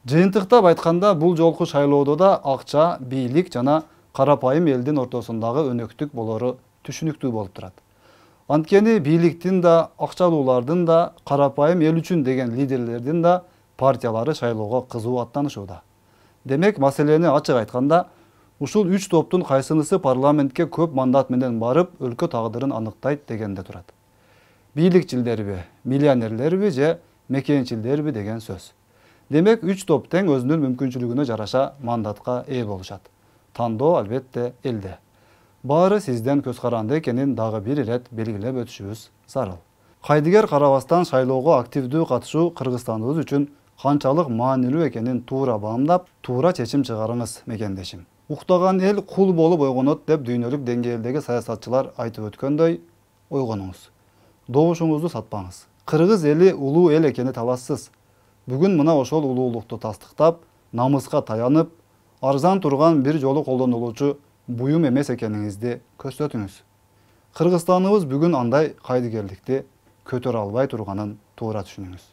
Жыйынтыктап айтканда, бул жолку шайлоодо да акча, бийлик жана карапайым элдин ортосундагы өнөктүк болору түшүнүктүү болуп турат. Анткени бийликтин да, акчалуулардын да, карапайым эл үчүн деген лидерлердин да партиялары шайлоого кызуу аттанышууда. Демек, маселени ачык айтканда, ушул 3 топтун кайсынысы парламентке көп мандат менен барып, өлкө тагдырын аныктайт дегенде турат. Бийликчилдерби, миллионерлерби же мекенчилдерби деген сөз. Демек, 3 топ тең өзүнүн мүмкүнчүлүгүнө жараша мандатка ээ болушат. Тандоо албетте элде. Баары сизден көз каранды экенин дагы бир ирет белгилеп өтүшүбүз зарыл. Кайдыгер карабастан шайлоого активдүү катышуу Кыргызстаныбыз үчүн канчалык маанилүү экенин туура баамдап, туура чечим чыгарыңыз мекендешим. Уктаган эл кул болуп ойгонот деп дүйнөлүк деңгээлдеги саясатчылар айтып өткөндөй, ойгонуңуз. Добушуңузду сатпаңыз. Кыргыз эли улуу эл экени талассыз. Бүгүн мына ошол улуулукту тастыктап, намыска таянып, арзан турган бир жолу колдонулуучу буюм эмес экениңизди көрсөтүңүз. Кыргызстаныбыз бүгүн андай кайдыгерликти көтөрө албай турганын туура түшүнүңүз.